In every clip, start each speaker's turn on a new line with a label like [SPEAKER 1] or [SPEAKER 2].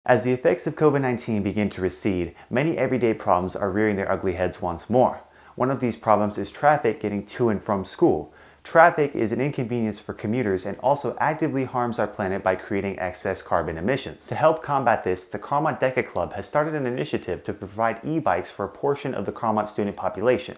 [SPEAKER 1] As the effects of COVID-19 begin to recede, many everyday problems are rearing their ugly heads once more. One of these problems is traffic getting to and from school. Traffic is an inconvenience for commuters and also actively harms our planet by creating excess carbon emissions. To help combat this, the Carmont Deca Club has started an initiative to provide e-bikes for a portion of the Carmont student population.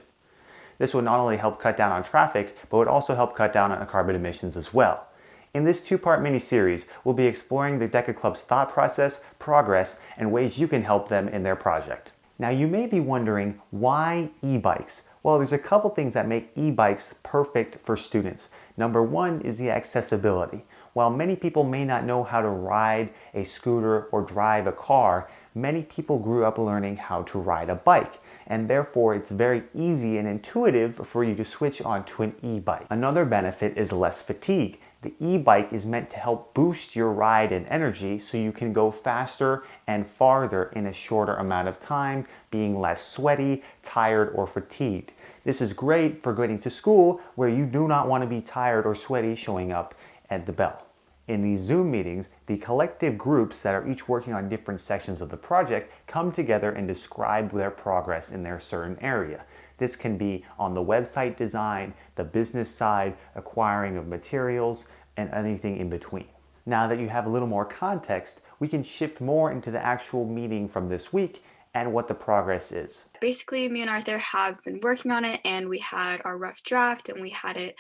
[SPEAKER 1] This would not only help cut down on traffic, but would also help cut down on carbon emissions as well. In this two-part mini-series, we'll be exploring the Deca Club's thought process, progress, and ways you can help them in their project. Now you may be wondering, why e-bikes? Well, there's a couple things that make e-bikes perfect for students. Number one is the accessibility. While many people may not know how to ride a scooter or drive a car, many people grew up learning how to ride a bike, and therefore it's very easy and intuitive for you to switch onto an e-bike. Another benefit is less fatigue. The e-bike is meant to help boost your ride and energy so you can go faster and farther in a shorter amount of time, being less sweaty, tired, or fatigued. This is great for getting to school where you do not want to be tired or sweaty showing up at the bell. In these Zoom meetings, the collective groups that are each working on different sections of the project come together and describe their progress in their certain area. This can be on the website design, the business side, acquiring of materials, and anything in between. Now that you have a little more context, we can shift more into the actual meeting from this week and what the progress is.
[SPEAKER 2] Basically, me and Arthur have been working on it, and we had our rough draft, and we had it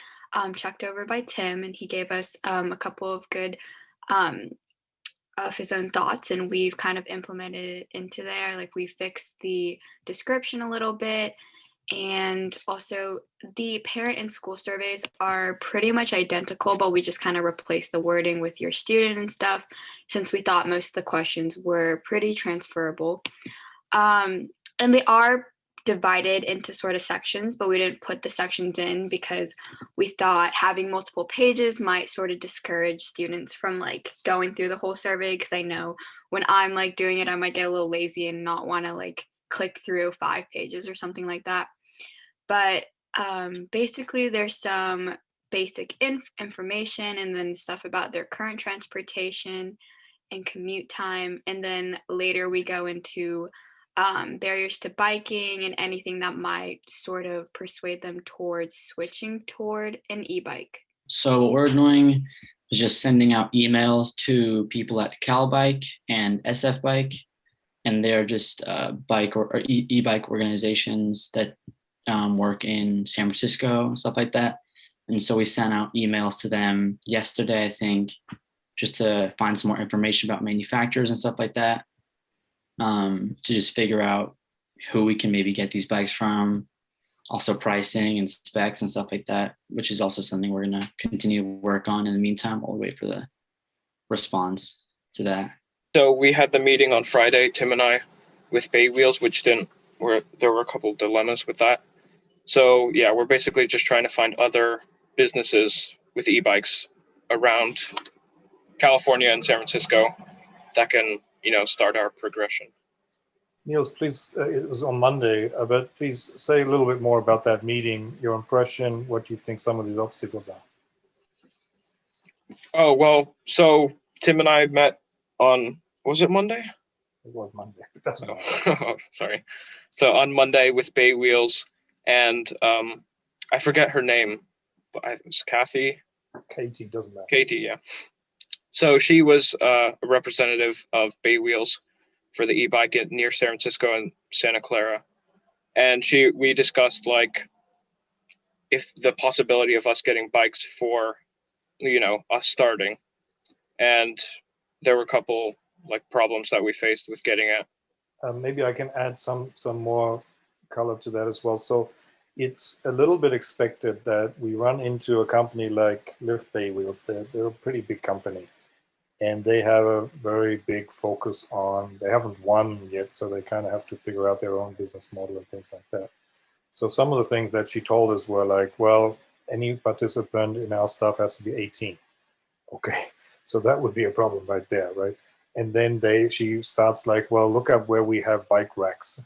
[SPEAKER 2] checked over by Tim, and he gave us a couple of good um, of his own thoughts, and we've kind of implemented it into there. Like we fixed the description a little bit, and also the parent and school surveys are pretty much identical, but we just kind of replaced the wording with your student and stuff, since we thought most of the questions were pretty transferable. And they are divided into sort of sections, but we didn't put the sections in because we thought having multiple pages might sort of discourage students from like going through the whole survey. Because I know when I'm like doing it, I might get a little lazy and not want to like click through 5 pages or something like that. But basically, there's some basic information and then stuff about their current transportation and commute time. And then later we go into barriers to biking and anything that might sort of persuade them towards switching toward an e-bike.
[SPEAKER 3] So what we're doing is just sending out emails to people at CalBike and SF Bike, and they're just bike or e-bike organizations that work in San Francisco and stuff like that. And so we sent out emails to them yesterday, I think, just to find some more information about manufacturers and stuff like that, to just figure out who we can maybe get these bikes from, also pricing and specs and stuff like that, which is also something we're going to continue to work on in the meantime while we wait for the response to that.
[SPEAKER 4] So we had the meeting on Friday, Tim and I, with Bay Wheels, there were a couple dilemmas with that. So yeah, we're basically just trying to find other businesses with e-bikes around California and San Francisco that can, start our progression.
[SPEAKER 5] Niels, please, it was on Monday, but please say a little bit more about that meeting, your impression, what you think some of these obstacles are.
[SPEAKER 4] Oh, well, so Tim and I met on, was it Monday?
[SPEAKER 5] It was Monday, but that's not.
[SPEAKER 4] Oh, sorry. So on Monday with Bay Wheels, and I forget her name, but it's Kathy.
[SPEAKER 5] Katie, doesn't matter.
[SPEAKER 4] Katie, yeah. So she was a representative of Bay Wheels for the e-bike near San Francisco and Santa Clara. And we discussed like if the possibility of us getting bikes for, us starting. And there were a couple like problems that we faced with getting it.
[SPEAKER 5] Maybe I can add some more color to that as well. So it's a little bit expected that we run into a company like Lift Bay Wheels. They're a pretty big company. And they have a very big focus they haven't won yet, so they kind of have to figure out their own business model and things like that. So some of the things that she told us were like, well, any participant in our stuff has to be 18. Okay, so that would be a problem right there, right? And then she starts like, well, look up where we have bike racks.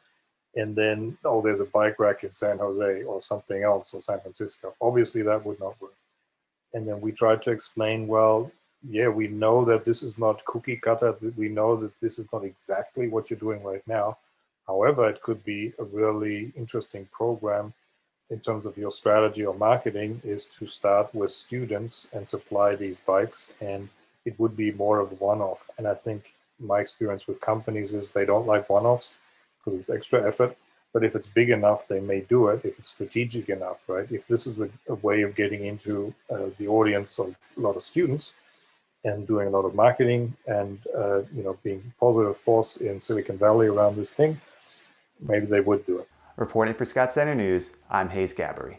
[SPEAKER 5] And then, there's a bike rack in San Jose or something else or San Francisco. Obviously, that would not work. And then we tried to explain, well, yeah, we know that this is not cookie cutter. We know that this is not exactly what you're doing right now. However, it could be a really interesting program in terms of your strategy or marketing, is to start with students and supply these bikes, and it would be more of one-off. And I think my experience with companies is they don't like one-offs because it's extra effort. But if it's big enough, they may do it if it's strategic enough, right? If this is a way of getting into the audience of a lot of students and doing a lot of marketing and being a positive force in Silicon Valley around this thing, maybe they would do it.
[SPEAKER 1] Reporting for Scots Center News, I'm Hayes Gabbery.